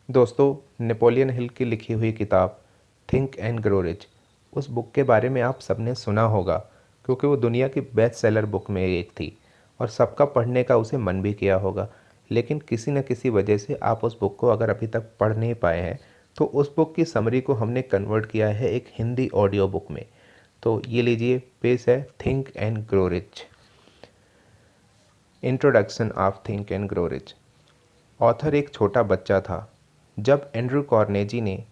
दोस्तों, Napoleon Hill की लिखी हुई किताब थिंक एंड ग्रो रिच, उस बुक के बारे में आप सबने सुना होगा क्योंकि वो दुनिया की बेस्ट सेलर बुक में एक थी और सबका पढ़ने का उसे मन भी किया होगा। लेकिन किसी न किसी वजह से आप उस बुक को अगर अभी तक पढ़ नहीं पाए हैं तो उस बुक की समरी को हमने कन्वर्ट किया है एक हिंदी ऑडियो बुक में। तो ये लीजिए, पेश है think and grow rich. Introduction of think and grow rich. Author एक छोटा बच्चा था जब एंड्रू कॉर्नेजी ने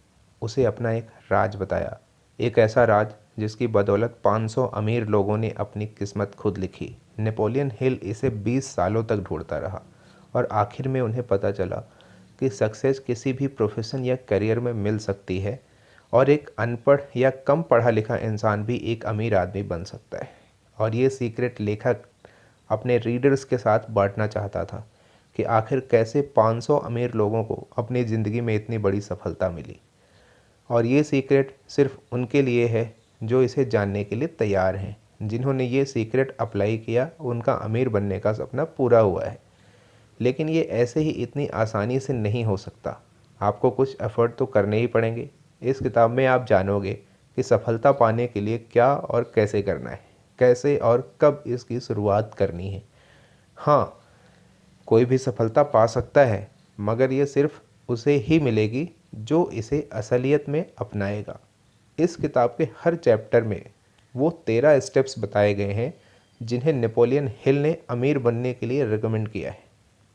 उसे अपना एक राज बताया, एक ऐसा राज जिसकी बदौलत 500 अमीर लोगों ने अपनी किस्मत खुद लिखी। नेपोलियन हिल इसे 20 सालों तक ढूंढता रहा और आखिर में उन्हें पता चला कि सक्सेस किसी भी प्रोफेशन या करियर में मिल सकती है और एक अनपढ़ या कम पढ़ा लिखा इंसान भी एक अमीर आदमी बन सकता है। और ये सीक्रेट लेखक अपने रीडर्स के साथ बांटना चाहता था कि आखिर कैसे 500 अमीर लोगों को अपनी ज़िंदगी में इतनी बड़ी सफलता मिली। और ये सीक्रेट सिर्फ उनके लिए है जो इसे जानने के लिए तैयार हैं। जिन्होंने ये सीक्रेट अप्लाई किया उनका अमीर बनने का सपना पूरा हुआ है। लेकिन ये ऐसे ही इतनी आसानी से नहीं हो सकता, आपको कुछ एफर्ट तो करने ही पड़ेंगे। इस किताब में आप जानोगे कि सफलता पाने के लिए क्या और कैसे करना है, कैसे और कब इसकी शुरुआत करनी है। हाँ, कोई भी सफलता पा सकता है, मगर ये सिर्फ उसे ही मिलेगी जो इसे असलियत में अपनाएगा। इस किताब के हर चैप्टर में वो 13 स्टेप्स बताए गए हैं जिन्हें नेपोलियन हिल ने अमीर बनने के लिए रिकमेंड किया है।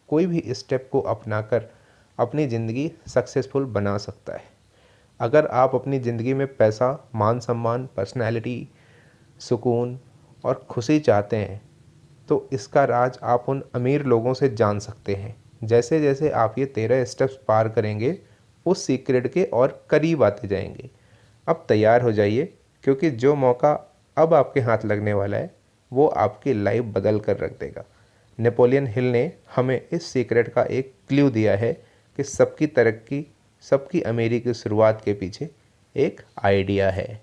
कोई भी स्टेप को अपनाकर अपनी ज़िंदगी सक्सेसफुल बना सकता है। अगर आप अपनी ज़िंदगी में पैसा, मान सम्मान, पर्सनैलिटी, सुकून और खुशी चाहते हैं तो इसका राज आप उन अमीर लोगों से जान सकते हैं। जैसे जैसे आप ये 13 स्टेप्स पार करेंगे उस सीक्रेट के और करीब आते जाएंगे। अब तैयार हो जाइए क्योंकि जो मौका अब आपके हाथ लगने वाला है वो आपकी लाइफ बदल कर रख देगा। नेपोलियन हिल ने हमें इस सीक्रेट का एक क्लू दिया है कि सबकी तरक्की, सबकी अमीरी की शुरुआत के पीछे एक आइडिया है।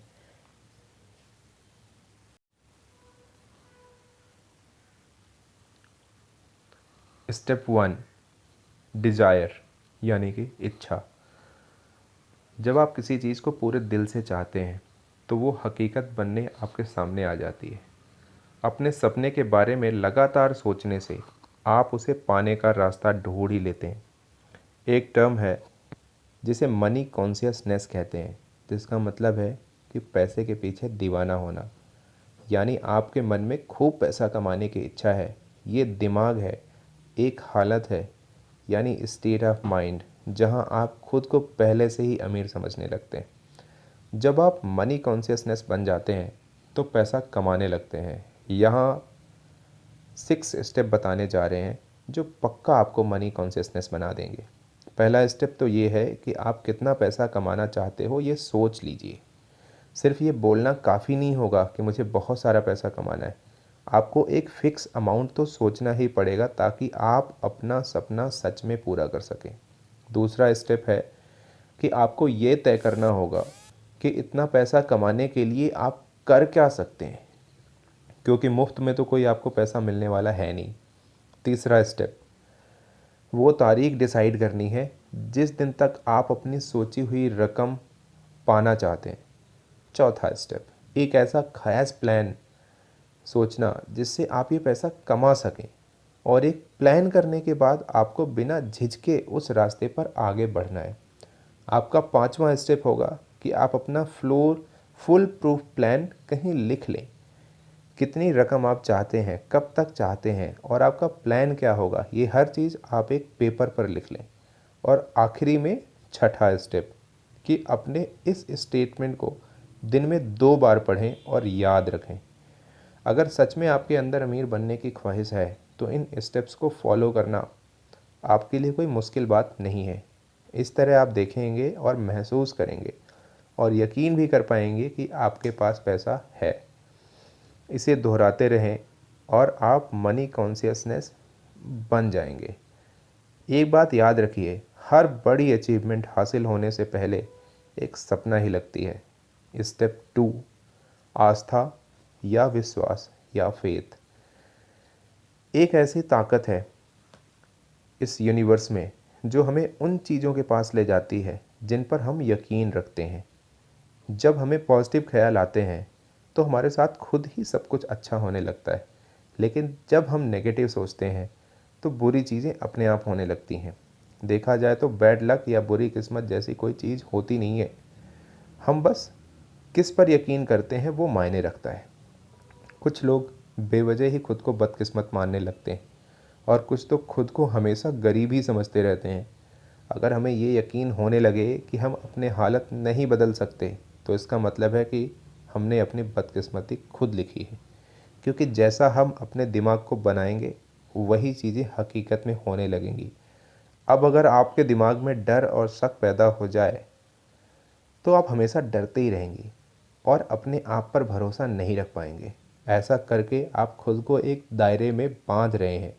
स्टेप 1, डिज़ायर यानी कि इच्छा। जब आप किसी चीज़ को पूरे दिल से चाहते हैं तो वो हकीकत बनने आपके सामने आ जाती है। अपने सपने के बारे में लगातार सोचने से आप उसे पाने का रास्ता ढूंढ ही लेते हैं। एक टर्म है जिसे मनी कॉन्शियसनेस कहते हैं, जिसका मतलब है कि पैसे के पीछे दीवाना होना। यानी आपके मन में खूब पैसा कमाने की इच्छा है। ये दिमाग है, एक हालत है, यानी स्टेट ऑफ माइंड, जहां आप खुद को पहले से ही अमीर समझने लगते हैं। जब आप मनी कॉन्शियसनेस बन जाते हैं तो पैसा कमाने लगते हैं। यहाँ 6 स्टेप बताने जा रहे हैं जो पक्का आपको मनी कॉन्शियसनेस बना देंगे। पहला स्टेप तो ये है कि आप कितना पैसा कमाना चाहते हो ये सोच लीजिए। सिर्फ ये बोलना काफ़ी नहीं होगा कि मुझे बहुत सारा पैसा कमाना है। आपको एक फ़िक्स अमाउंट तो सोचना ही पड़ेगा ताकि आप अपना सपना सच में पूरा कर सकें। दूसरा स्टेप है कि आपको ये तय करना होगा कि इतना पैसा कमाने के लिए आप कर क्या सकते हैं, क्योंकि मुफ्त में तो कोई आपको पैसा मिलने वाला है नहीं। तीसरा स्टेप, वो तारीख डिसाइड करनी है जिस दिन तक आप अपनी सोची हुई रकम पाना चाहते हैं। चौथा स्टेप, एक ऐसा खास प्लान सोचना जिससे आप ये पैसा कमा सकें। और एक प्लान करने के बाद आपको बिना झिझके उस रास्ते पर आगे बढ़ना है। आपका पांचवा स्टेप होगा कि आप अपना फुल प्रूफ प्लान कहीं लिख लें। कितनी रकम आप चाहते हैं, कब तक चाहते हैं और आपका प्लान क्या होगा, ये हर चीज़ आप एक पेपर पर लिख लें। और आखिरी में छठा स्टेप कि अपने इस स्टेटमेंट को दिन में 2 बार पढ़ें और याद रखें। अगर सच में आपके अंदर अमीर बनने की ख्वाहिश है तो इन स्टेप्स को फॉलो करना आपके लिए कोई मुश्किल बात नहीं है। इस तरह आप देखेंगे और महसूस करेंगे और यकीन भी कर पाएंगे कि आपके पास पैसा है। इसे दोहराते रहें और आप मनी कॉन्शियसनेस बन जाएंगे। एक बात याद रखिए, हर बड़ी अचीवमेंट हासिल होने से पहले एक सपना ही लगती है। स्टेप 2, आस्था या विश्वास या फेथ। एक ऐसी ताकत है इस यूनिवर्स में जो हमें उन चीज़ों के पास ले जाती है जिन पर हम यकीन रखते हैं। जब हमें पॉजिटिव ख्याल आते हैं तो हमारे साथ खुद ही सब कुछ अच्छा होने लगता है, लेकिन जब हम नेगेटिव सोचते हैं तो बुरी चीज़ें अपने आप होने लगती हैं। देखा जाए तो बैड लक या बुरी किस्मत जैसी कोई चीज़ होती नहीं है, हम बस किस पर यकीन करते हैं वो मायने रखता है। कुछ लोग बेवजह ही खुद को बदकिस्मत मानने लगते हैं और कुछ तो खुद को हमेशा गरीब ही समझते रहते हैं। अगर हमें ये यकीन होने लगे कि हम अपने हालत नहीं बदल सकते तो इसका मतलब है कि हमने अपनी बदकिस्मती खुद लिखी है, क्योंकि जैसा हम अपने दिमाग को बनाएंगे वही चीज़ें हकीकत में होने लगेंगी। अब अगर आपके दिमाग में डर और शक पैदा हो जाए तो आप हमेशा डरते ही रहेंगे और अपने आप पर भरोसा नहीं रख पाएंगे। ऐसा करके आप खुद को एक दायरे में बांध रहे हैं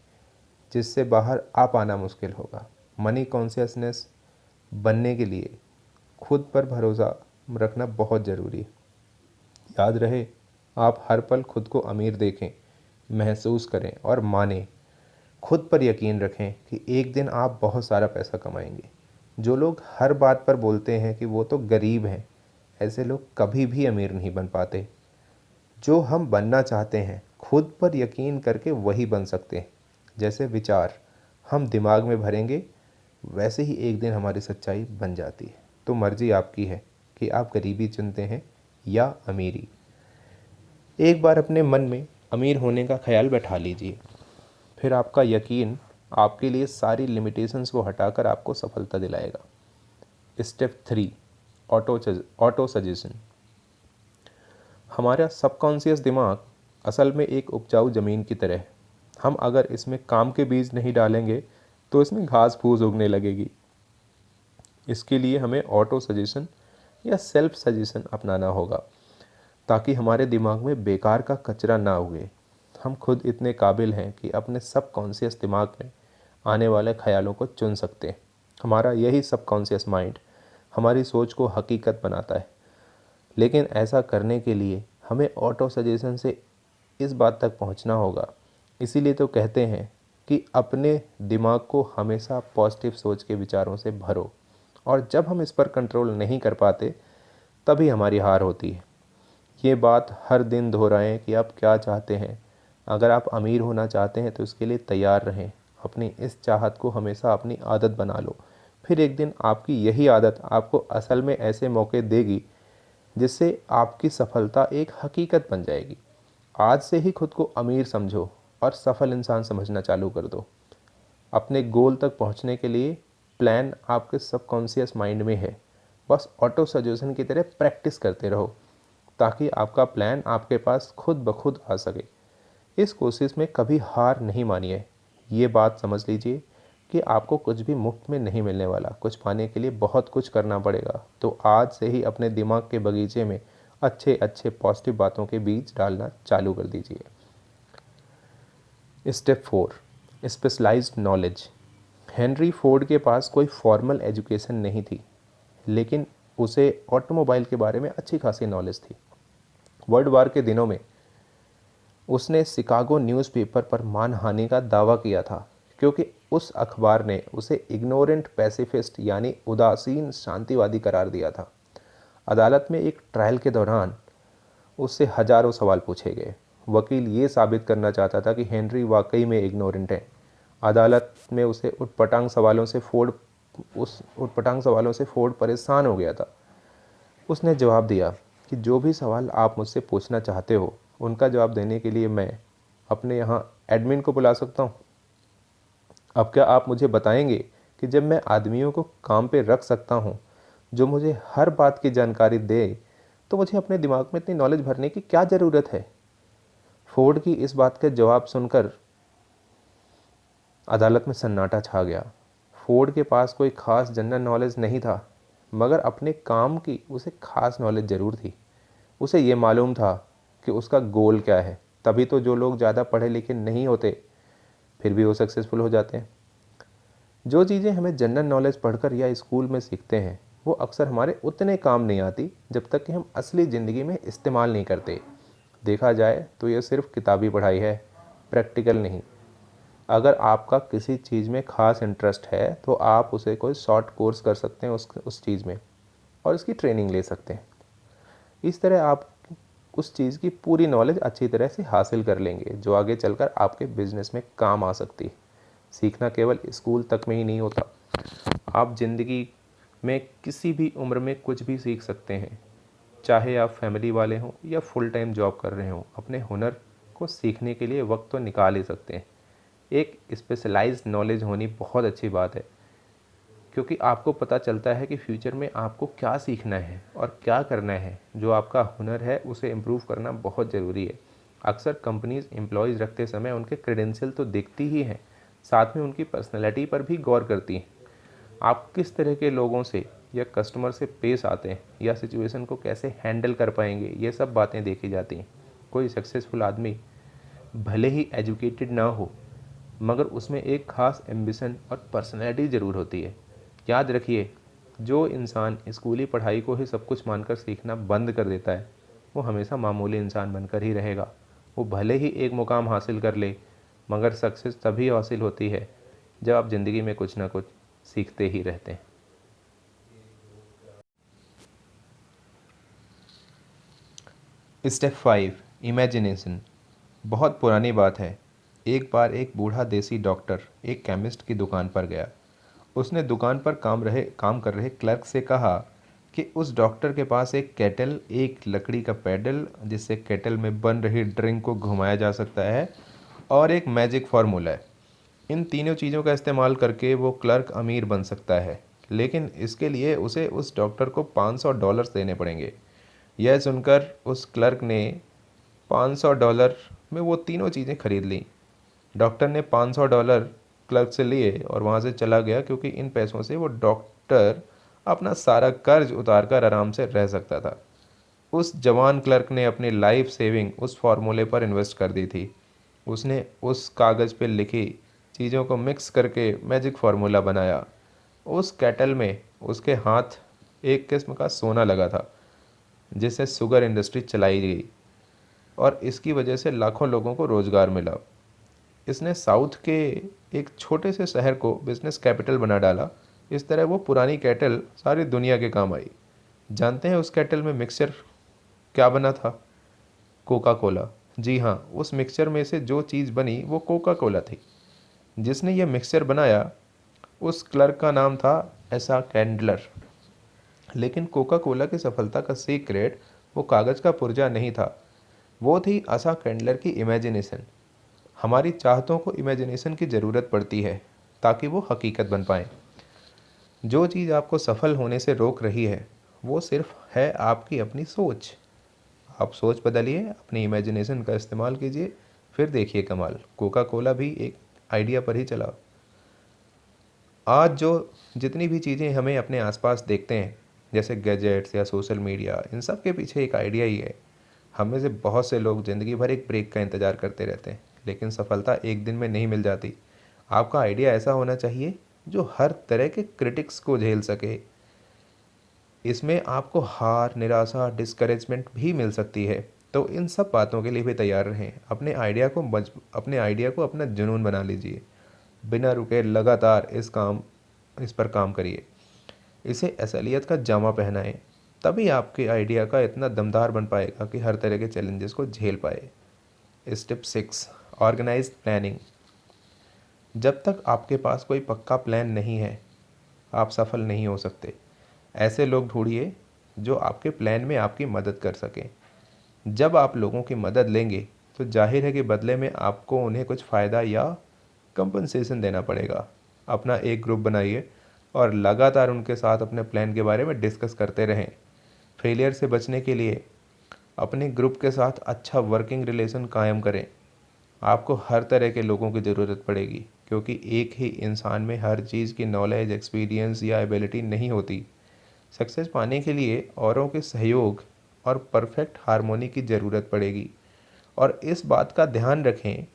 जिससे बाहर आ पाना मुश्किल होगा। मनी कॉन्शियसनेस बनने के लिए खुद पर भरोसा रखना बहुत ज़रूरी है। याद रहे, आप हर पल खुद को अमीर देखें, महसूस करें और मानें। खुद पर यकीन रखें कि एक दिन आप बहुत सारा पैसा कमाएंगे। जो लोग हर बात पर बोलते हैं कि वो तो गरीब हैं, ऐसे लोग कभी भी अमीर नहीं बन पाते। जो हम बनना चाहते हैं खुद पर यकीन करके वही बन सकते हैं। जैसे विचार हम दिमाग में भरेंगे वैसे ही एक दिन हमारी सच्चाई बन जाती है। तो मर्जी आपकी है कि आप गरीबी चुनते हैं या अमीरी। एक बार अपने मन में अमीर होने का ख्याल बैठा लीजिए, फिर आपका यकीन आपके लिए सारी लिमिटेशंस को हटाकर आपको सफलता दिलाएगा। Step 3, auto suggestion. हमारा सबकॉन्शियस दिमाग असल में एक उपजाऊ ज़मीन की तरह है। हम अगर इसमें काम के बीज नहीं डालेंगे तो इसमें घास फूस उगने लगेगी। इसके लिए हमें ऑटो सजेशन या सेल्फ सजेशन अपनाना होगा ताकि हमारे दिमाग में बेकार का कचरा ना उगे। हम खुद इतने काबिल हैं कि अपने सबकॉन्शियस दिमाग में आने वाले ख्यालों को चुन सकते हैं। हमारा यही सबकॉन्शियस माइंड हमारी सोच को हकीकत बनाता है। लेकिन ऐसा करने के लिए हमें ऑटो सजेशन से इस बात तक पहुंचना होगा। इसीलिए तो कहते हैं कि अपने दिमाग को हमेशा पॉजिटिव सोच के विचारों से भरो, और जब हम इस पर कंट्रोल नहीं कर पाते तभी हमारी हार होती है। ये बात हर दिन दोहराएं कि आप क्या चाहते हैं। अगर आप अमीर होना चाहते हैं तो इसके लिए तैयार रहें। अपनी इस चाहत को हमेशा अपनी आदत बना लो, फिर एक दिन आपकी यही आदत आपको असल में ऐसे मौके देगी जिससे आपकी सफलता एक हकीकत बन जाएगी। आज से ही खुद को अमीर समझो और सफल इंसान समझना चालू कर दो। अपने गोल तक पहुंचने के लिए प्लान आपके सबकॉन्शियस माइंड में है। बस ऑटो सजेशन की तरह प्रैक्टिस करते रहो ताकि आपका प्लान आपके पास खुद ब खुद आ सके। इस कोशिश में कभी हार नहीं मानिए। ये बात समझ लीजिए कि आपको कुछ भी मुफ्त में नहीं मिलने वाला। कुछ पाने के लिए बहुत कुछ करना पड़ेगा। तो आज से ही अपने दिमाग के बगीचे में अच्छे अच्छे पॉजिटिव बातों के बीज डालना चालू कर दीजिए। Step 4, specialized knowledge. Henry Ford के पास कोई फॉर्मल एजुकेशन नहीं थी, लेकिन उसे ऑटोमोबाइल के बारे में अच्छी खासी नॉलेज थी। वर्ल्ड वार के दिनों में उसने शिकागो न्यूज़पेपर पर मानहानि का दावा किया था, क्योंकि उस अखबार ने उसे इग्नोरेंट पैसिफिस्ट यानी उदासीन शांतिवादी करार दिया था। अदालत में एक ट्रायल के दौरान उससे हजारों सवाल पूछे गए। वकील ये साबित करना चाहता था कि हेनरी वाकई में इग्नोरेंट है। अदालत में उसे उटपटांग सवालों से फोर्ड परेशान हो गया था। उसने जवाब दिया कि जो भी सवाल आप मुझसे पूछना चाहते हो उनका जवाब देने के लिए मैं अपने यहाँ एडमिन को बुला सकता हूँ। अब क्या आप मुझे बताएंगे कि जब मैं आदमियों को काम पे रख सकता हूँ जो मुझे हर बात की जानकारी दे, तो मुझे अपने दिमाग में इतनी नॉलेज भरने की क्या ज़रूरत है। फोर्ड की इस बात का जवाब सुनकर अदालत में सन्नाटा छा गया। फोर्ड के पास कोई खास जनरल नॉलेज नहीं था, मगर अपने काम की उसे खास नॉलेज ज़रूर थी। उसे ये मालूम था कि उसका गोल क्या है। तभी तो जो लोग ज़्यादा पढ़े लिखे नहीं होते फिर भी वो सक्सेसफुल हो जाते हैं। जो चीज़ें हमें जनरल नॉलेज पढ़कर या स्कूल में सीखते हैं वो अक्सर हमारे उतने काम नहीं आती जब तक कि हम असली ज़िंदगी में इस्तेमाल नहीं करते। देखा जाए तो ये सिर्फ किताबी पढ़ाई है, प्रैक्टिकल नहीं। अगर आपका किसी चीज़ में ख़ास इंटरेस्ट है तो आप उसे कोई शॉर्ट कोर्स कर सकते हैं उस चीज़ में और उसकी ट्रेनिंग ले सकते हैं। इस तरह आप उस चीज़ की पूरी नॉलेज अच्छी तरह से हासिल कर लेंगे जो आगे चलकर आपके बिजनेस में काम आ सकती है। सीखना केवल स्कूल तक में ही नहीं होता, आप ज़िंदगी में किसी भी उम्र में कुछ भी सीख सकते हैं। चाहे आप फैमिली वाले हों या फुल टाइम जॉब कर रहे हों, अपने हुनर को सीखने के लिए वक्त तो निकाल ही सकते हैं। एक स्पेशलाइज्ड नॉलेज होनी बहुत अच्छी बात है, क्योंकि आपको पता चलता है कि फ्यूचर में आपको क्या सीखना है और क्या करना है। जो आपका हुनर है उसे इम्प्रूव करना बहुत ज़रूरी है। अक्सर कंपनीज एम्प्लॉयज़ रखते समय उनके क्रेडेंशियल तो देखती ही हैं, साथ में उनकी पर्सनैलिटी पर भी गौर करती हैं। आप किस तरह के लोगों से या कस्टमर से पेश आते हैं या सिचुएशन को कैसे हैंडल कर पाएंगे, ये सब बातें देखी जाती हैं। कोई सक्सेसफुल आदमी भले ही एजुकेटेड ना हो, मगर उसमें एक ख़ास एम्बिशन और पर्सनैलिटी ज़रूर होती है। याद रखिए, जो इंसान स्कूली पढ़ाई को ही सब कुछ मानकर सीखना बंद कर देता है वो हमेशा मामूली इंसान बनकर ही रहेगा। वो भले ही एक मुकाम हासिल कर ले, मगर सक्सेस तभी हासिल होती है जब आप ज़िंदगी में कुछ ना कुछ सीखते ही रहते हैं। Step 5, imagination. बहुत पुरानी बात है। एक बार एक बूढ़ा देसी डॉक्टर एक केमिस्ट की दुकान पर गया। उसने दुकान पर काम कर रहे क्लर्क से कहा कि उस डॉक्टर के पास एक केटल, एक लकड़ी का पैडल जिससे केटल में बन रही ड्रिंक को घुमाया जा सकता है, और एक मैजिक फार्मूला है। इन तीनों चीज़ों का इस्तेमाल करके वो क्लर्क अमीर बन सकता है, लेकिन इसके लिए उसे उस डॉक्टर को $500 देने पड़ेंगे। यह सुनकर उस क्लर्क ने $500 में वो तीनों चीज़ें खरीद लीं। डॉक्टर ने $500 क्लर्क से लिए और वहाँ से चला गया, क्योंकि इन पैसों से वो डॉक्टर अपना सारा कर्ज उतार कर आराम से रह सकता था। उस जवान क्लर्क ने अपनी लाइफ सेविंग उस फार्मूले पर इन्वेस्ट कर दी थी। उसने उस कागज़ पे लिखी चीज़ों को मिक्स करके मैजिक फार्मूला बनाया। उस केटल में उसके हाथ एक किस्म का सोना लगा था जिससे शुगर इंडस्ट्री चलाई गई, और इसकी वजह से लाखों लोगों को रोज़गार मिला। इसने साउथ के एक छोटे से शहर को बिजनेस कैपिटल बना डाला। इस तरह वो पुरानी केटल सारी दुनिया के काम आई। जानते हैं उस केटल में मिक्सचर क्या बना था? Coca Cola. जी हाँ, उस मिक्सचर में से जो चीज़ बनी वो कोका कोला थी। जिसने ये मिक्सचर बनाया उस क्लर्क का नाम था एसा कैंडलर। लेकिन कोका कोला की सफलता का सीक्रेट वो कागज़ का पुर्जा नहीं था, वो थी आशा कैंडलर की इमेजिनेशन। हमारी चाहतों को इमेजिनेशन की ज़रूरत पड़ती है ताकि वो हकीकत बन पाएँ। जो चीज़ आपको सफल होने से रोक रही है वो सिर्फ है आपकी अपनी सोच। आप सोच बदलिए, अपनी इमेजिनेशन का इस्तेमाल कीजिए, फिर देखिए कमाल। कोका कोला भी एक आइडिया पर ही चला। आज जो जितनी भी चीज़ें हमें अपने आसपास देखते हैं, जैसे गैजेट्स या सोशल मीडिया, इन सब के पीछे एक आइडिया ही है। हम में से बहुत से लोग ज़िंदगी भर एक ब्रेक का इंतज़ार करते रहते हैं, लेकिन सफलता एक दिन में नहीं मिल जाती। आपका आइडिया ऐसा होना चाहिए जो हर तरह के क्रिटिक्स को झेल सके। इसमें आपको हार, निराशा, डिस्करेजमेंट भी मिल सकती है। तो इन सब बातों के लिए भी तैयार रहें। अपने आइडिया को अपना जुनून बना लीजिए। बिना रुके लगातार इस पर काम करिए। इसे असलियत का जामा पहनाएं। तभी आपके आइडिया का इतना दमदार बन पाएगा कि हर तरह के चैलेंजेस को झेल पाए। Step 6, organized planning. जब तक आपके पास कोई पक्का प्लान नहीं है, आप सफल नहीं हो सकते। ऐसे लोग ढूंढिए जो आपके प्लान में आपकी मदद कर सकें। जब आप लोगों की मदद लेंगे तो जाहिर है कि बदले में आपको उन्हें कुछ फ़ायदा या कंपनसेशन देना पड़ेगा। अपना एक ग्रुप बनाइए और लगातार उनके साथ अपने प्लान के बारे में डिस्कस करते रहें। फेलियर से बचने के लिए अपने ग्रुप के साथ अच्छा वर्किंग रिलेशन कायम करें। आपको हर तरह के लोगों की ज़रूरत पड़ेगी, क्योंकि एक ही इंसान में हर चीज़ की नॉलेज, एक्सपीरियंस या एबिलिटी नहीं होती। सक्सेस पाने के लिए औरों के सहयोग और परफेक्ट हार्मोनी की ज़रूरत पड़ेगी। और इस बात का ध्यान रखें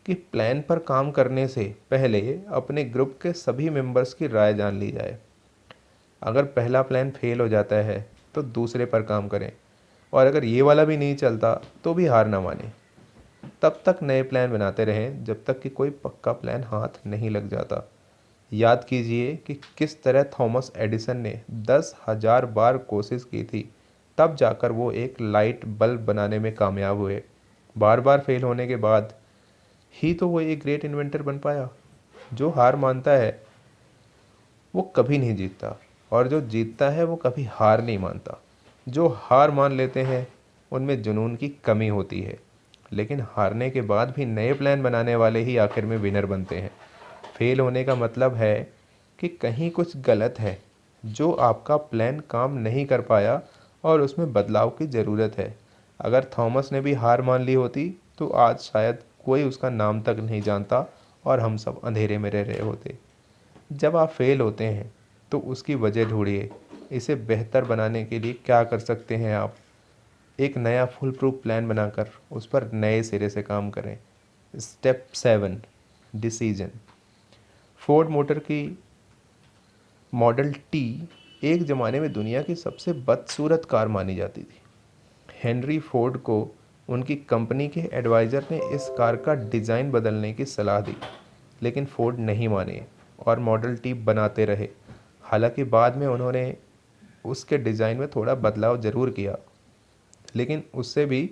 कि प्लान पर काम करने से पहले अपने ग्रुप के सभी मेंबर्स की राय जान ली जाए। अगर पहला प्लान फेल हो जाता है तो दूसरे पर काम करें, और अगर ये वाला भी नहीं चलता तो भी हार ना मानें। तब तक नए प्लान बनाते रहें जब तक कि कोई पक्का प्लान हाथ नहीं लग जाता। याद कीजिए कि किस तरह थॉमस एडिसन ने 10,000 बार कोशिश की थी, तब जाकर वो एक लाइट बल्ब बनाने में कामयाब हुए। बार बार फेल होने के बाद ही तो वो एक ग्रेट इन्वेंटर बन पाया। जो हार मानता है वो कभी नहीं जीतता, और जो जीतता है वो कभी हार नहीं मानता। जो हार मान लेते हैं उनमें जुनून की कमी होती है, लेकिन हारने के बाद भी नए प्लान बनाने वाले ही आखिर में विनर बनते हैं। फेल होने का मतलब है कि कहीं कुछ गलत है, जो आपका प्लान काम नहीं कर पाया और उसमें बदलाव की ज़रूरत है। अगर थॉमस ने भी हार मान ली होती तो आज शायद कोई उसका नाम तक नहीं जानता और हम सब अंधेरे में रह रहे होते। जब आप फेल होते हैं तो उसकी वजह ढूंढिए। इसे बेहतर बनाने के लिए क्या कर सकते हैं आप? एक नया फुल प्रूफ प्लान बनाकर उस पर नए सिरे से काम करें। Step 7, decision. फोर्ड मोटर की मॉडल टी एक ज़माने में दुनिया की सबसे बदसूरत कार मानी जाती थी। हेनरी फोर्ड को उनकी कंपनी के एडवाइज़र ने इस कार का डिज़ाइन बदलने की सलाह दी, लेकिन फोर्ड नहीं माने और मॉडल टी बनाते रहे। हालांकि बाद में उन्होंने उसके डिज़ाइन में थोड़ा बदलाव ज़रूर किया, लेकिन उससे भी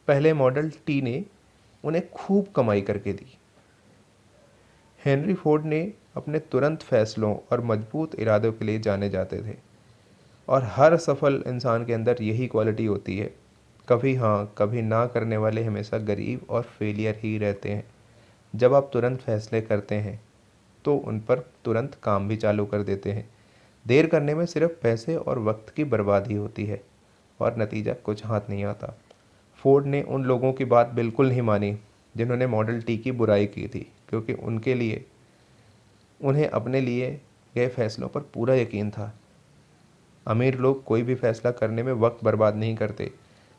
पहले मॉडल टी ने उन्हें खूब कमाई करके दी। हेनरी फोर्ड ने अपने तुरंत फैसलों और मजबूत इरादों के लिए जाने जाते थे, और हर सफल इंसान के अंदर यही क्वालिटी होती है। कभी हाँ कभी ना करने वाले हमेशा गरीब और फेलियर ही रहते हैं। जब आप तुरंत फैसले करते हैं तो उन पर तुरंत काम भी चालू कर देते हैं। देर करने में सिर्फ पैसे और वक्त की बर्बादी होती है और नतीजा कुछ हाथ नहीं आता। फोर्ड ने उन लोगों की बात बिल्कुल नहीं मानी जिन्होंने मॉडल टी की बुराई की थी, क्योंकि उन्हें अपने लिए गए फैसलों पर पूरा यकीन था। अमीर लोग कोई भी फैसला करने में वक्त बर्बाद नहीं करते,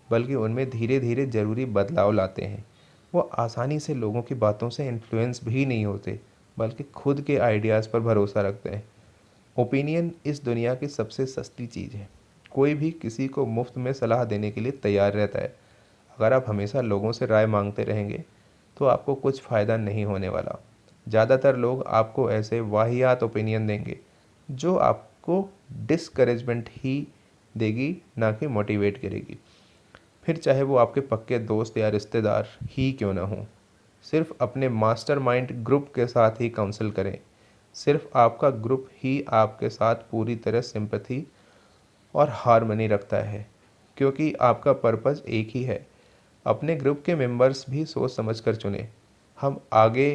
बल्कि उनमें धीरे धीरे ज़रूरी बदलाव लाते हैं। वो आसानी से लोगों की बातों से इन्फ्लुएंस भी नहीं होते, बल्कि खुद के आइडियाज़ पर भरोसा रखते हैं। ओपिनियन इस दुनिया की सबसे सस्ती चीज़ है। कोई भी किसी को मुफ्त में सलाह देने के लिए तैयार रहता है। अगर आप हमेशा लोगों से राय मांगते रहेंगे तो आपको कुछ फ़ायदा नहीं होने वाला। ज़्यादातर लोग आपको ऐसे वाहियात ओपिनियन देंगे जो आपको डिस्करेजमेंट ही देगी, ना कि मोटिवेट करेगी। फिर चाहे वो आपके पक्के दोस्त या रिश्तेदार ही क्यों ना हों। सिर्फ अपने मास्टरमाइंड ग्रुप के साथ ही काउंसिल करें। सिर्फ आपका ग्रुप ही आपके साथ पूरी तरह सिंपैथी और हार्मनी रखता है, क्योंकि आपका पर्पस एक ही है। अपने ग्रुप के मेंबर्स भी सोच समझ कर चुनें। हम आगे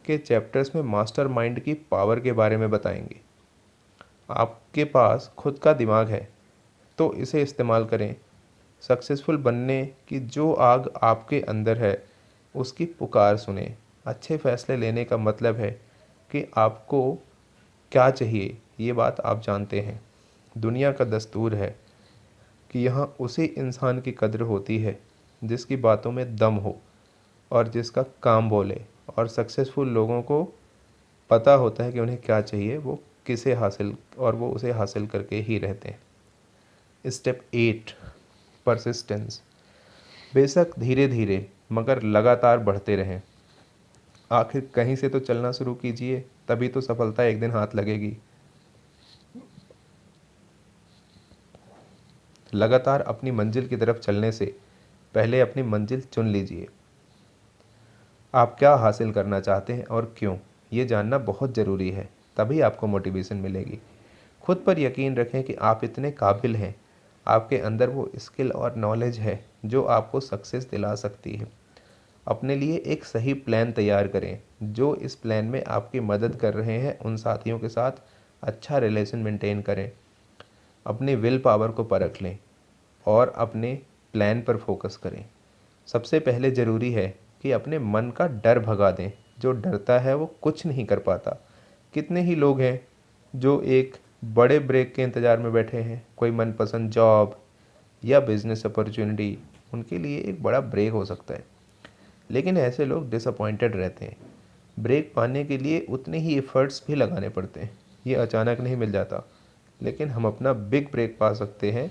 के चैप्टर्स में मास्टरमाइंड की पावर के बारे में बताएंगे। आपके पास खुद का दिमाग है तो इसे इस्तेमाल करें। सक्सेसफुल बनने की जो आग आपके अंदर है उसकी पुकार सुने। अच्छे फैसले लेने का मतलब है कि आपको क्या चाहिए ये बात आप जानते हैं। दुनिया का दस्तूर है कि यहाँ उसी इंसान की कद्र होती है जिसकी बातों में दम हो और जिसका काम बोले। और सक्सेसफुल लोगों को पता होता है कि उन्हें क्या चाहिए, वो किसे हासिल और वो उसे हासिल करके ही रहते हैं। Step 8, persistence. बेशक धीरे धीरे मगर लगातार बढ़ते रहें। आखिर कहीं से तो चलना शुरू कीजिए, तभी तो सफलता एक दिन हाथ लगेगी। लगातार अपनी मंजिल की तरफ चलने से पहले अपनी मंजिल चुन लीजिए। आप क्या हासिल करना चाहते हैं और क्यों, ये जानना बहुत ज़रूरी है। तभी आपको मोटिवेशन मिलेगी। खुद पर यकीन रखें कि आप इतने काबिल हैं। आपके अंदर वो स्किल और नॉलेज है जो आपको सक्सेस दिला सकती है। अपने लिए एक सही प्लान तैयार करें। जो इस प्लान में आपकी मदद कर रहे हैं उन साथियों के साथ अच्छा रिलेशन मेंटेन करें। अपनी विल पावर को परख लें और अपने प्लान पर फोकस करें। सबसे पहले ज़रूरी है कि अपने मन का डर भगा दें। जो डरता है वो कुछ नहीं कर पाता। कितने ही लोग हैं जो एक बड़े ब्रेक के इंतज़ार में बैठे हैं। कोई मनपसंद जॉब या बिजनेस अपॉर्चुनिटी उनके लिए एक बड़ा ब्रेक हो सकता है, लेकिन ऐसे लोग डिसअपॉइंटेड रहते हैं। ब्रेक पाने के लिए उतने ही एफर्ट्स भी लगाने पड़ते हैं। ये अचानक नहीं मिल जाता, लेकिन हम अपना बिग ब्रेक पा सकते हैं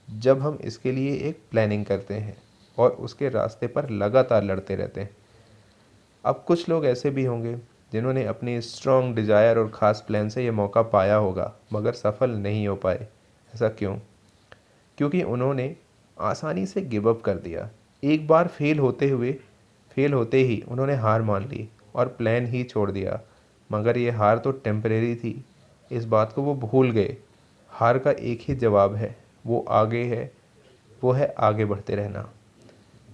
जब हम इसके लिए एक प्लानिंग करते हैं और उसके रास्ते पर लगातार लड़ते रहते हैं। अब कुछ लोग ऐसे भी होंगे जिन्होंने अपनी स्ट्रॉन्ग डिज़ायर और ख़ास प्लान से ये मौका पाया होगा मगर सफल नहीं हो पाए। ऐसा क्यों? क्योंकि उन्होंने आसानी से गिव अप कर दिया। एक बार फेल होते ही उन्होंने हार मान ली और प्लान ही छोड़ दिया। मगर ये हार तो टेम्परेरी थी, इस बात को वो भूल गए। हार का एक ही जवाब है, वो है आगे बढ़ते रहना।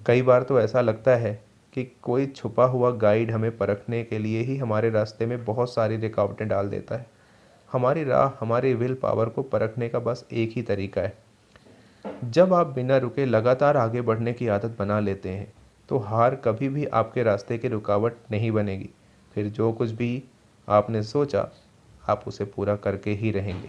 कई बार तो ऐसा लगता है कि कोई छुपा हुआ गाइड हमें परखने के लिए ही हमारे रास्ते में बहुत सारी रुकावटें डाल देता है। हमारी राह हमारी विल पावर को परखने का बस एक ही तरीका है। जब आप बिना रुके लगातार आगे बढ़ने की आदत बना लेते हैं तो हार कभी भी आपके रास्ते की रुकावट नहीं बनेगी। फिर जो कुछ भी आपने सोचा, आप उसे पूरा करके ही रहेंगे।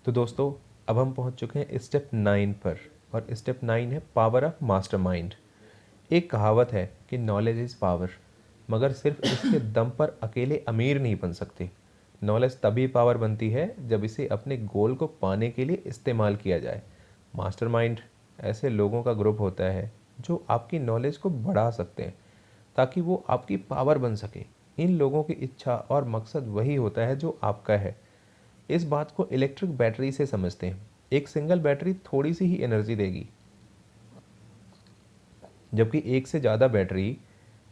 तो दोस्तों, अब हम पहुंच चुके हैं स्टेप 9 पर, और स्टेप 9 है पावर ऑफ मास्टरमाइंड। एक कहावत है कि नॉलेज इज़ पावर, मगर सिर्फ इसके दम पर अकेले अमीर नहीं बन सकते। नॉलेज तभी पावर बनती है जब इसे अपने गोल को पाने के लिए इस्तेमाल किया जाए। मास्टरमाइंड ऐसे लोगों का ग्रुप होता है जो आपकी नॉलेज को बढ़ा सकते हैं ताकि वो आपकी पावर बन सके। इन लोगों की इच्छा और मकसद वही होता है जो आपका है। इस बात को इलेक्ट्रिक बैटरी से समझते हैं। एक सिंगल बैटरी थोड़ी सी ही एनर्जी देगी, जबकि एक से ज़्यादा बैटरी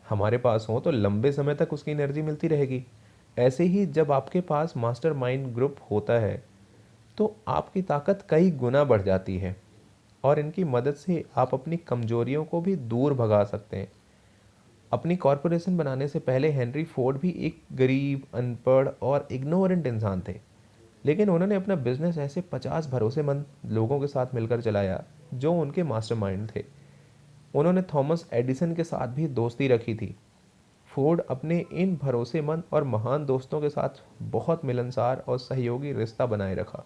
हमारे पास हो तो लंबे समय तक उसकी एनर्जी मिलती रहेगी। ऐसे ही जब आपके पास मास्टरमाइंड ग्रुप होता है तो आपकी ताकत कई गुना बढ़ जाती है, और इनकी मदद से आप अपनी कमजोरियों को भी दूर भगा सकते हैं। अपनी कॉरपोरेशन बनाने से पहले हेनरी फोर्ड भी एक गरीब, अनपढ़ और इग्नोरेंट इंसान थे, लेकिन उन्होंने अपना बिजनेस ऐसे 50 भरोसेमंद लोगों के साथ मिलकर चलाया जो उनके मास्टरमाइंड थे। उन्होंने थॉमस एडिसन के साथ भी दोस्ती रखी थी। फोर्ड अपने इन भरोसेमंद और महान दोस्तों के साथ बहुत मिलनसार और सहयोगी रिश्ता बनाए रखा।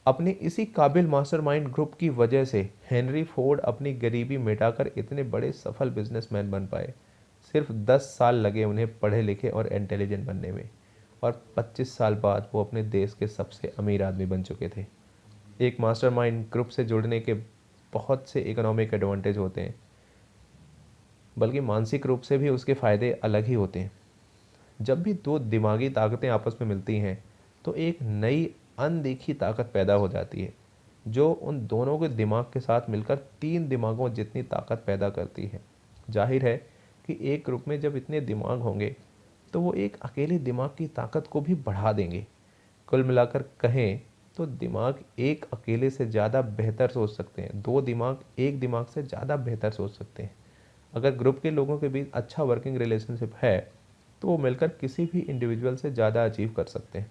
अपने इसी काबिल मास्टरमाइंड ग्रुप की वजह से हेनरी फोर्ड अपनी गरीबी मिटाकर इतने बड़े सफल बिजनेसमैन बन पाए। सिर्फ 10 साल लगे उन्हें पढ़े लिखे और इंटेलिजेंट बनने में, और 25 साल बाद वो अपने देश के सबसे अमीर आदमी बन चुके थे। एक मास्टरमाइंड ग्रुप से जुड़ने के बहुत से इकोनॉमिक एडवांटेज होते हैं, बल्कि मानसिक रूप से भी उसके फ़ायदे अलग ही होते हैं। जब भी दो दिमागी ताकतें आपस में मिलती हैं तो एक नई अनदेखी ताकत पैदा हो जाती है जो उन दोनों के दिमाग के साथ मिलकर 3 दिमागों जितनी ताकत पैदा करती है। जाहिर है कि एक ग्रुप में जब इतने दिमाग होंगे तो वो एक अकेले दिमाग की ताकत को भी बढ़ा देंगे। कुल मिलाकर कहें तो दिमाग एक अकेले से ज़्यादा बेहतर सोच सकते हैं, दो दिमाग एक दिमाग से ज़्यादा बेहतर सोच सकते हैं। अगर ग्रुप के लोगों के बीच अच्छा वर्किंग रिलेशनशिप है तो वो मिलकर किसी भी इंडिविजुअल से ज़्यादा अचीव कर सकते हैं।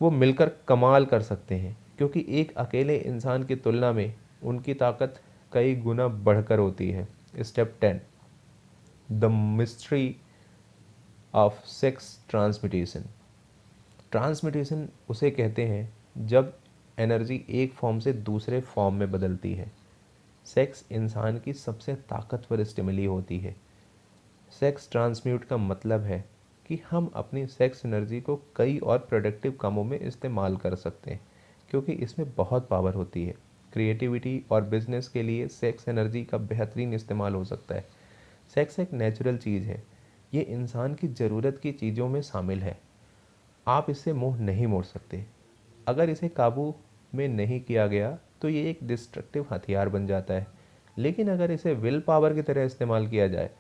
वो मिलकर कमाल कर सकते हैं, क्योंकि एक अकेले इंसान की तुलना में उनकी ताकत कई गुना बढ़कर होती है। Step 10, the mystery of sex transmutation. Transmutation उसे कहते हैं जब एनर्जी एक फॉर्म से दूसरे फॉर्म में बदलती है। सेक्स इंसान की सबसे ताकतवर स्टिमुली होती है। सेक्स ट्रांसम्यूट का मतलब है कि हम अपनी सेक्स एनर्जी को कई और प्रोडक्टिव कामों में इस्तेमाल कर सकते हैं, क्योंकि इसमें बहुत पावर होती है। क्रिएटिविटी और बिजनेस के लिए सेक्स एनर्जी का बेहतरीन इस्तेमाल हो सकता है। सेक्स एक नेचुरल चीज़ है, ये इंसान की ज़रूरत की चीज़ों में शामिल है। आप इससे मुंह नहीं मोड़ सकते। अगर इसे काबू में नहीं किया गया तो ये एक डिस्ट्रक्टिव हथियार बन जाता है, लेकिन अगर इसे विल पावर की तरह इस्तेमाल किया जाए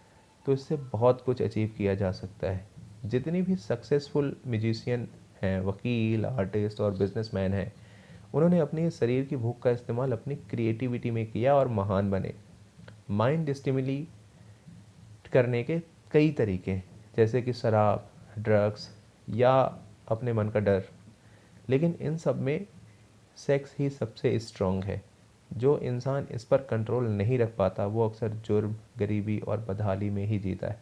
तो इससे बहुत कुछ अचीव किया जा सकता है। जितनी भी सक्सेसफुल म्यूजिशियन हैं, वकील, आर्टिस्ट और बिजनेसमैन हैं, उन्होंने अपने शरीर की भूख का इस्तेमाल अपनी क्रिएटिविटी में किया और महान बने। माइंड स्टिमुली करने के कई तरीके हैं, जैसे कि शराब, ड्रग्स या अपने मन का डर, लेकिन इन सब में सेक्स ही सबसे स्ट्रॉन्ग है। जो इंसान इस पर कंट्रोल नहीं रख पाता वो अक्सर जुर्म, गरीबी और बदहाली में ही जीता है।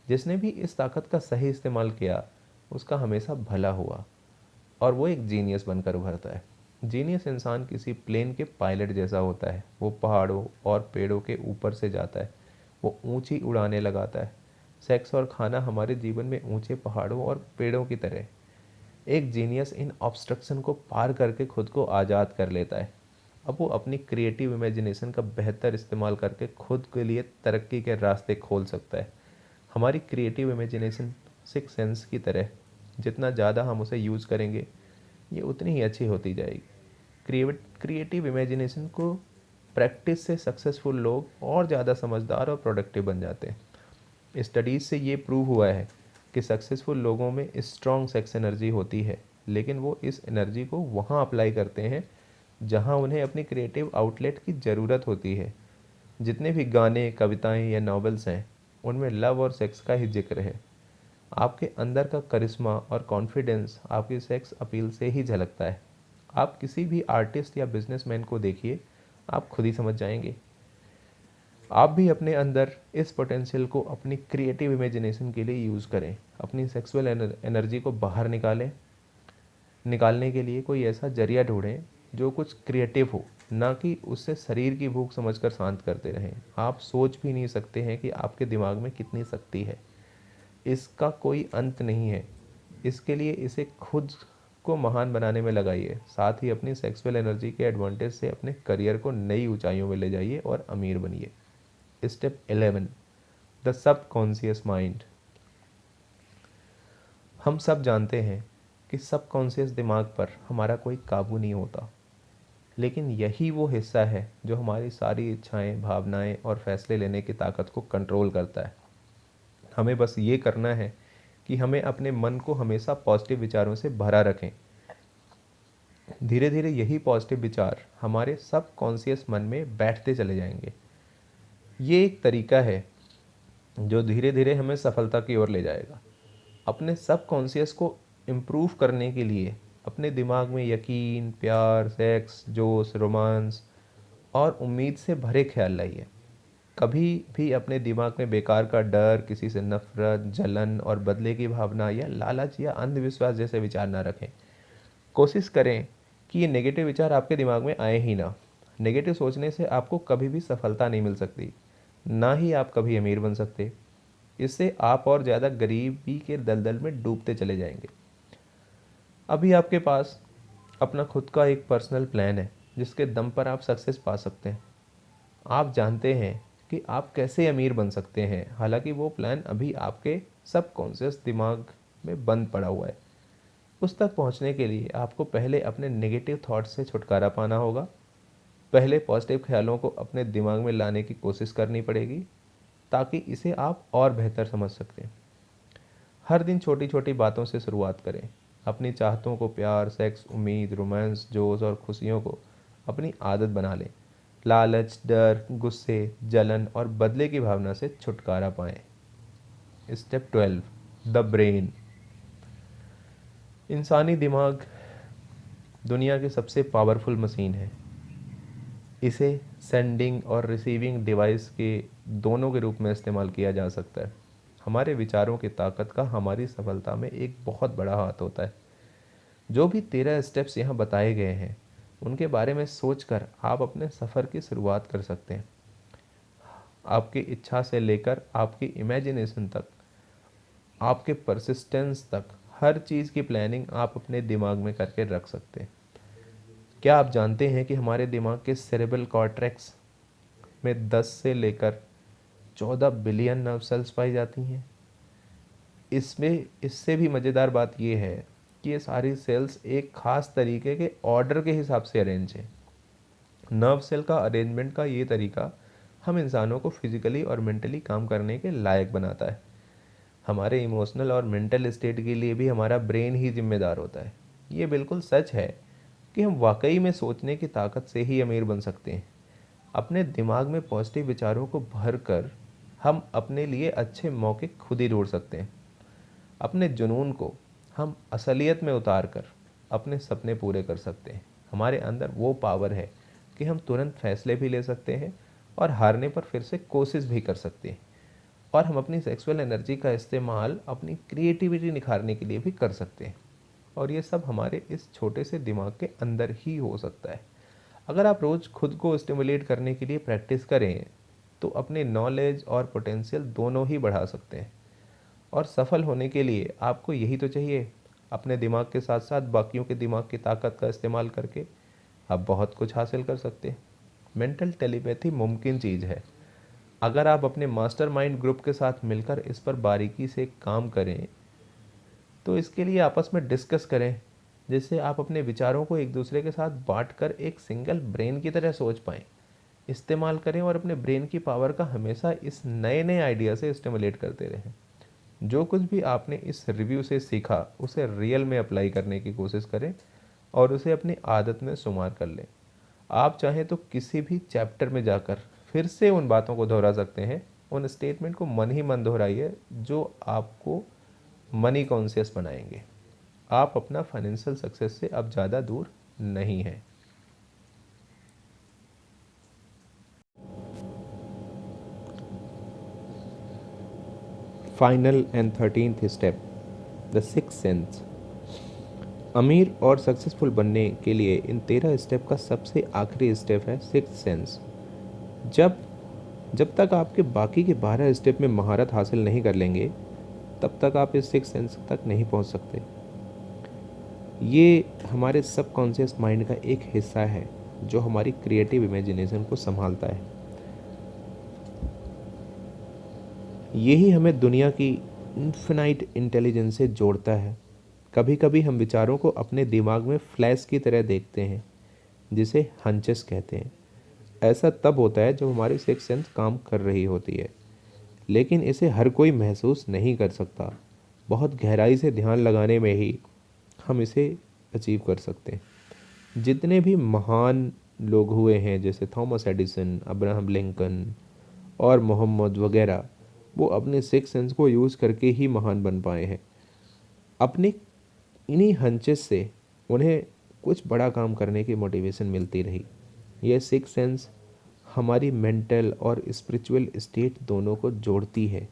जिसने भी इस ताकत का सही इस्तेमाल किया उसका हमेशा भला हुआ और वो एक जीनियस बनकर उभरता है। जीनियस इंसान किसी प्लेन के पायलट जैसा होता है। वो पहाड़ों और पेड़ों के ऊपर से जाता है, वो ऊंची उड़ानें लगाता है। सेक्स और खाना हमारे जीवन में ऊंचे पहाड़ों और पेड़ों की तरह एक जीनियस इन ऑब्स्ट्रक्शन को पार करके खुद को आज़ाद कर लेता है। अब वो अपनी क्रिएटिव इमेजिनेशन का बेहतर इस्तेमाल करके खुद के लिए तरक्की के रास्ते खोल सकता है। हमारी क्रिएटिव इमेजिनेशन सिक्स सेंस की तरह, जितना ज़्यादा हम उसे यूज़ करेंगे ये उतनी ही अच्छी होती जाएगी। क्रिएटिव इमेजिनेशन को प्रैक्टिस से सक्सेसफुल लोग और ज़्यादा समझदार और प्रोडक्टिव बन जाते हैं। स्टडीज़ से ये प्रूव हुआ है कि सक्सेसफुल लोगों में स्ट्रॉन्ग सेक्स एनर्जी होती है, लेकिन वो इस एनर्जी को वहाँ अप्लाई करते हैं जहाँ उन्हें अपनी क्रिएटिव आउटलेट की ज़रूरत होती है। जितने भी गाने, कविताएं या नॉवेल्स हैं, उनमें लव और सेक्स का ही जिक्र है। आपके अंदर का करिश्मा और कॉन्फिडेंस आपकी सेक्स अपील से ही झलकता है। आप किसी भी आर्टिस्ट या बिजनेसमैन को देखिए, आप खुद ही समझ जाएंगे। आप भी अपने अंदर इस पोटेंशियल को अपनी क्रिएटिव इमेजिनेशन के लिए यूज़ करें। अपनी सेक्सुअल एनर्जी को बाहर निकालने के लिए कोई ऐसा जरिया ढूंढें जो कुछ क्रिएटिव हो, ना कि उससे शरीर की भूख समझकर शांत करते रहें। आप सोच भी नहीं सकते हैं कि आपके दिमाग में कितनी शक्ति है। इसका कोई अंत नहीं है। इसके लिए इसे खुद को महान बनाने में लगाइए। साथ ही अपनी सेक्सुअल एनर्जी के एडवांटेज से अपने करियर को नई ऊंचाइयों में ले जाइए और अमीर बनिए। Step 11, the subconscious mind. हम सब जानते हैं कि सबकॉन्शियस दिमाग पर हमारा कोई काबू नहीं होता, लेकिन यही वो हिस्सा है जो हमारी सारी इच्छाएं, भावनाएं और फैसले लेने की ताकत को कंट्रोल करता है। हमें बस ये करना है कि हमें अपने मन को हमेशा पॉजिटिव विचारों से भरा रखें। धीरे धीरे यही पॉजिटिव विचार हमारे सबकॉन्शियस मन में बैठते चले जाएंगे। ये एक तरीका है जो धीरे धीरे हमें सफलता की ओर ले जाएगा। अपने सबकॉन्शियस को इम्प्रूव करने के लिए अपने दिमाग में यकीन, प्यार, सेक्स, जोश, रोमांस और उम्मीद से भरे ख्याल लाइए। कभी भी अपने दिमाग में बेकार का डर, किसी से नफरत, जलन और बदले की भावना या लालच या अंधविश्वास जैसे विचार ना रखें। कोशिश करें कि ये नेगेटिव विचार आपके दिमाग में आए ही ना। नेगेटिव सोचने से आपको कभी भी सफलता नहीं मिल सकती, ना ही आप कभी अमीर बन सकते। इससे आप और ज़्यादा गरीबी के दलदल में डूबते चले जाएंगे। अभी आपके पास अपना खुद का एक पर्सनल प्लान है जिसके दम पर आप सक्सेस पा सकते हैं। आप जानते हैं कि आप कैसे अमीर बन सकते हैं, हालांकि वो प्लान अभी आपके सबकॉन्शियस दिमाग में बंद पड़ा हुआ है। उस तक पहुंचने के लिए आपको पहले अपने नेगेटिव थॉट्स से छुटकारा पाना होगा। पहले पॉजिटिव ख्यालों को अपने दिमाग में लाने की कोशिश करनी पड़ेगी ताकि इसे आप और बेहतर समझ सकें। हर दिन छोटी छोटी बातों से शुरुआत करें। अपनी चाहतों को, प्यार, सेक्स, उम्मीद, रोमांस, जोश और खुशियों को अपनी आदत बना लें। लालच, डर, गुस्से, जलन और बदले की भावना से छुटकारा पाएं। Step 12, the brain. इंसानी दिमाग दुनिया की सबसे पावरफुल मशीन है। इसे सेंडिंग और रिसीविंग डिवाइस के दोनों के रूप में इस्तेमाल किया जा सकता है। हमारे विचारों की ताकत का हमारी सफलता में एक बहुत बड़ा हाथ होता है। जो भी 13 स्टेप्स यहाँ बताए गए हैं, उनके बारे में सोचकर आप अपने सफ़र की शुरुआत कर सकते हैं। आपकी इच्छा से लेकर आपकी इमेजिनेशन तक, आपके परसिस्टेंस तक, हर चीज़ की प्लानिंग आप अपने दिमाग में करके रख सकते हैं। क्या आप जानते हैं कि हमारे दिमाग के सेरेब्रल कॉर्टेक्स में 10 से लेकर 14 बिलियन नर्व सेल्स पाई जाती हैं। इसमें इससे भी मज़ेदार बात यह है कि ये सारी सेल्स एक ख़ास तरीके के ऑर्डर के हिसाब से अरेंज हैं। नर्व सेल का अरेंजमेंट का ये तरीका हम इंसानों को फिजिकली और मेंटली काम करने के लायक बनाता है। हमारे इमोशनल और मेंटल स्टेट के लिए भी हमारा ब्रेन ही जिम्मेदार होता है। ये बिल्कुल सच है कि हम वाकई में सोचने की ताकत से ही अमीर बन सकते हैं। अपने दिमाग में पॉजिटिव विचारों को भर कर हम अपने लिए अच्छे मौके खुद ही ढूंढ सकते हैं। अपने जुनून को हम असलियत में उतार कर अपने सपने पूरे कर सकते हैं। हमारे अंदर वो पावर है कि हम तुरंत फैसले भी ले सकते हैं और हारने पर फिर से कोशिश भी कर सकते हैं। और हम अपनी सेक्सुअल एनर्जी का इस्तेमाल अपनी क्रिएटिविटी निखारने के लिए भी कर सकते हैं। और ये सब हमारे इस छोटे से दिमाग के अंदर ही हो सकता है। अगर आप रोज़ खुद को स्टिमुलेट करने के लिए प्रैक्टिस करें तो अपने नॉलेज और पोटेंशियल दोनों ही बढ़ा सकते हैं। और सफल होने के लिए आपको यही तो चाहिए, अपने दिमाग के साथ साथ बाकियों के दिमाग की ताकत का इस्तेमाल करके आप बहुत कुछ हासिल कर सकते हैं। मेंटल टेलीपैथी मुमकिन चीज़ है अगर आप अपने मास्टरमाइंड ग्रुप के साथ मिलकर इस पर बारीकी से काम करें। तो इसके लिए आपस में डिस्कस करें, जिससे आप अपने विचारों को एक दूसरे के साथ बांट कर एक सिंगल ब्रेन की तरह सोच पाएँ। इस्तेमाल करें और अपने ब्रेन की पावर का हमेशा इस नए नए आइडिया से स्टिमुलेट करते रहें। जो कुछ भी आपने इस रिव्यू से सीखा उसे रियल में अप्लाई करने की कोशिश करें और उसे अपनी आदत में शुमार कर लें। आप चाहें तो किसी भी चैप्टर में जाकर फिर से उन बातों को दोहरा सकते हैं। उन स्टेटमेंट को मन ही मन दोहराइए जो आपको मनी कॉन्शियस बनाएंगे। आप अपना फाइनेंशियल सक्सेस से अब ज़्यादा दूर नहीं हैं। Final and 13th step, the six sense. अमीर और सक्सेसफुल बनने के लिए इन 13 स्टेप का सबसे आखिरी स्टेप है सिक्स सेंस। जब जब तक आपके बाकी के 12 स्टेप में महारत हासिल नहीं कर लेंगे तब तक आप इस सिक्स सेंस तक नहीं पहुंच सकते। ये हमारे सबकॉन्शियस माइंड का एक हिस्सा है जो हमारी क्रिएटिव इमेजिनेशन को संभालता है। यही हमें दुनिया की इन्फिनाइट इंटेलिजेंस से जोड़ता है। कभी कभी हम विचारों को अपने दिमाग में फ्लैश की तरह देखते हैं, जिसे हंचेस कहते हैं। ऐसा तब होता है जब हमारी सिक्स सेंस काम कर रही होती है, लेकिन इसे हर कोई महसूस नहीं कर सकता। बहुत गहराई से ध्यान लगाने में ही हम इसे अचीव कर सकते हैं। जितने भी महान लोग हुए हैं जैसे थॉमस एडिसन, अब्राहम लिंकन और मोहम्मद वगैरह, वो अपने सिक्स सेंस को यूज़ करके ही महान बन पाए हैं। अपने इन्हीं हंचेस से उन्हें कुछ बड़ा काम करने की मोटिवेशन मिलती रही। यह सिक्स सेंस हमारी मेंटल और स्पिरिचुअल स्टेट दोनों को जोड़ती है।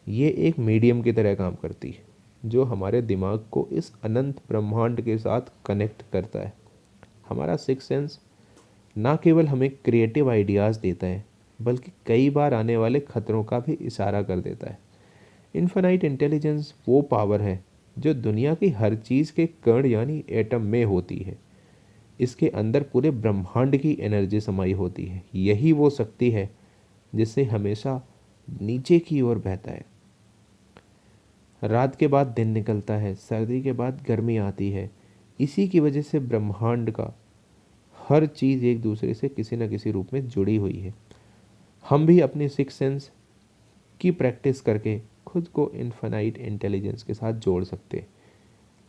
ये एक मीडियम की तरह काम करती है जो हमारे दिमाग को इस अनंत ब्रह्मांड के साथ कनेक्ट करता है। हमारा सिक्स सेंस ना केवल हमें क्रिएटिव आइडियाज़ देता है बल्कि कई बार आने वाले खतरों का भी इशारा कर देता है। इन्फिनाइट इंटेलिजेंस वो पावर है जो दुनिया की हर चीज़ के कण यानी एटम में होती है। इसके अंदर पूरे ब्रह्मांड की एनर्जी समाई होती है। यही वो शक्ति है जिससे हमेशा नीचे की ओर बहता है। रात के बाद दिन निकलता है, सर्दी के बाद गर्मी आती है। इसी की वजह से ब्रह्मांड का हर चीज़ एक दूसरे से किसी न किसी रूप में जुड़ी हुई है। हम भी अपने सिक्स सेंस की प्रैक्टिस करके खुद को इन्फिनाइट इंटेलिजेंस के साथ जोड़ सकते हैं,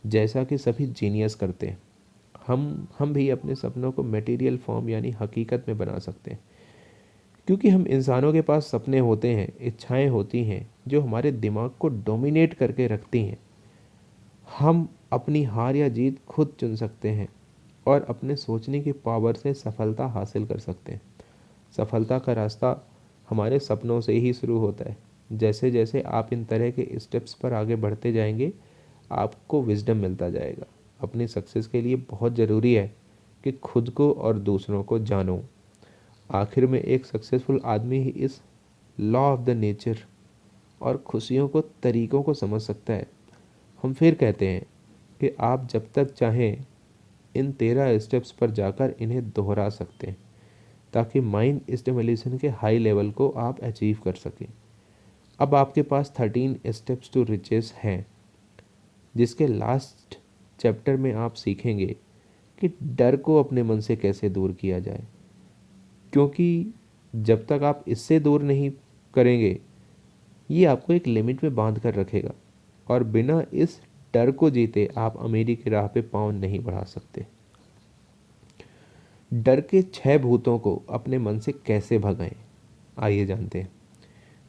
जैसा कि सभी जीनियस करते हैं। हम भी अपने सपनों को मटेरियल फॉर्म यानी हकीकत में बना सकते हैं, क्योंकि हम इंसानों के पास सपने होते हैं, इच्छाएं होती हैं जो हमारे दिमाग को डोमिनेट करके रखती हैं। हम अपनी हार या जीत खुद चुन सकते हैं और अपने सोचने की पावर से सफलता हासिल कर सकते हैं। सफलता का रास्ता हमारे सपनों से ही शुरू होता है। जैसे जैसे आप इन तरह के स्टेप्स पर आगे बढ़ते जाएंगे आपको विजडम मिलता जाएगा। अपनी सक्सेस के लिए बहुत ज़रूरी है कि खुद को और दूसरों को जानो। आखिर में एक सक्सेसफुल आदमी ही इस लॉ ऑफ द नेचर और खुशियों को तरीकों को समझ सकता है। हम फिर कहते हैं कि आप जब तक चाहें इन 13 स्टेप्स पर जाकर इन्हें दोहरा सकते हैं, ताकि माइंड स्टिमुलेशन के हाई लेवल को आप अचीव कर सकें। अब आपके पास 13 स्टेप्स टू रिचेस हैं, जिसके लास्ट चैप्टर में आप सीखेंगे कि डर को अपने मन से कैसे दूर किया जाए, क्योंकि जब तक आप इससे दूर नहीं करेंगे ये आपको एक लिमिट में बांध कर रखेगा और बिना इस डर को जीते आप अमीरी की राह पे पाँव नहीं बढ़ा सकते। डर के 6 भूतों को अपने मन से कैसे भगाएं, आइए जानते हैं।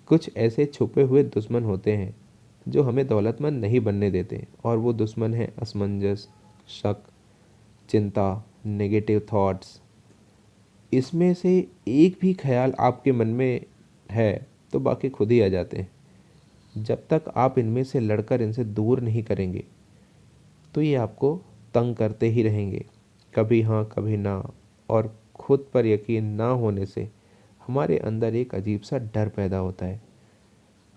कुछ ऐसे छुपे हुए दुश्मन होते हैं जो हमें दौलतमंद नहीं बनने देते, और वो दुश्मन है असमंजस, शक, चिंता, नेगेटिव थॉट्स। इसमें से एक भी ख्याल आपके मन में है तो बाकी खुद ही आ जाते हैं। जब तक आप इनमें से लड़कर इनसे दूर नहीं करेंगे तो ये आपको तंग करते ही रहेंगे, कभी हाँ कभी ना। और खुद पर यकीन ना होने से हमारे अंदर एक अजीब सा डर पैदा होता है।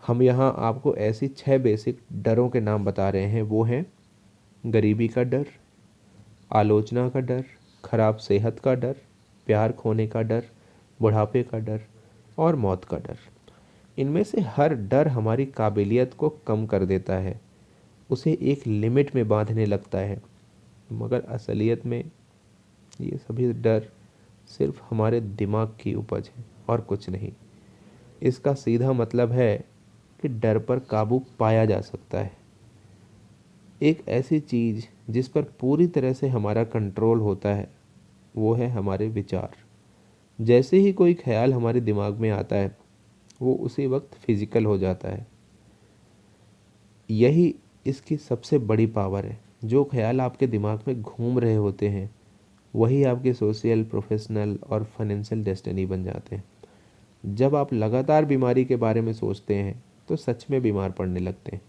हम यहाँ आपको ऐसी 6 बेसिक डरों के नाम बता रहे हैं। वो हैं गरीबी का डर, आलोचना का डर, खराब सेहत का डर, प्यार खोने का डर, बुढ़ापे का डर और मौत का डर। इनमें से हर डर हमारी काबिलियत को कम कर देता है, उसे एक लिमिट में बांधने लगता है। मगर असलियत में ये सभी डर सिर्फ हमारे दिमाग की उपज है और कुछ नहीं। इसका सीधा मतलब है कि डर पर काबू पाया जा सकता है। एक ऐसी चीज़ जिस पर पूरी तरह से हमारा कंट्रोल होता है वो है हमारे विचार। जैसे ही कोई ख्याल हमारे दिमाग में आता है वो उसी वक्त फिजिकल हो जाता है। यही इसकी सबसे बड़ी पावर है। जो ख्याल आपके दिमाग में घूम रहे होते हैं वही आपके सोशल, प्रोफेशनल और फाइनेंशियल डेस्टिनी बन जाते हैं। जब आप लगातार बीमारी के बारे में सोचते हैं तो सच में बीमार पड़ने लगते हैं।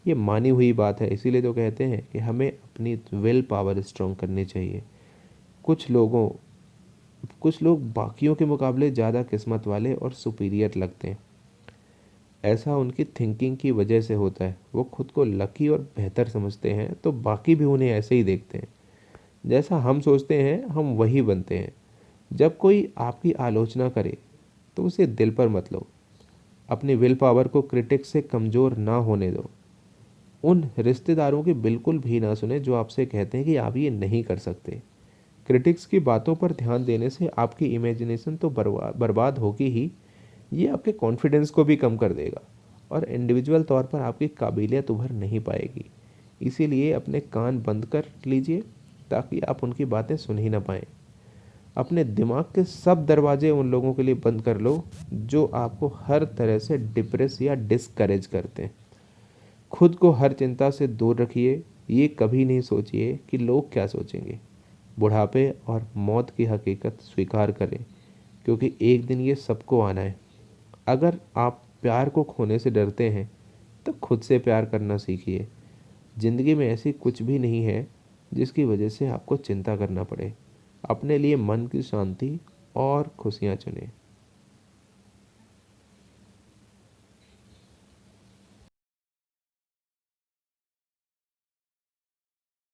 ये मानी हुई बात है, इसीलिए तो कहते हैं कि हमें अपनी विल पावर स्ट्रॉन्ग करनी चाहिए। कुछ लोगों कुछ लोग बाकियों के मुकाबले ज़्यादा किस्मत वाले और सुपीरियर लगते हैं। ऐसा उनकी थिंकिंग की वजह से होता है। वो खुद को लकी और बेहतर समझते हैं तो बाकी भी उन्हें ऐसे ही देखते हैं। जैसा हम सोचते हैं हम वही बनते हैं। जब कोई आपकी आलोचना करे तो उसे दिल पर मत लो। अपनी विल पावर को क्रिटिक्स से कमज़ोर ना होने दो। उन रिश्तेदारों की बिल्कुल भी ना सुने जो आपसे कहते हैं कि आप ये नहीं कर सकते। क्रिटिक्स की बातों पर ध्यान देने से आपकी इमेजिनेशन तो बर्बाद होगी ही, ये आपके कॉन्फिडेंस को भी कम कर देगा और इंडिविजुअल तौर पर आपकी काबिलियत उभर नहीं पाएगी। इसीलिए अपने कान बंद कर लीजिए ताकि आप उनकी बातें सुन ही ना पाएँ। अपने दिमाग के सब दरवाजे उन लोगों के लिए बंद कर लो जो आपको हर तरह से डिप्रेस या डिस्करेज करते हैं। खुद को हर चिंता से दूर रखिए। ये कभी नहीं सोचिए कि लोग क्या सोचेंगे। बुढ़ापे और मौत की हकीकत स्वीकार करें क्योंकि एक दिन ये सबको आना है। अगर आप प्यार को खोने से डरते हैं तो खुद से प्यार करना सीखिए। ज़िंदगी में ऐसी कुछ भी नहीं है जिसकी वजह से आपको चिंता करना पड़े। अपने लिए मन की शांति और खुशियाँ चुनें।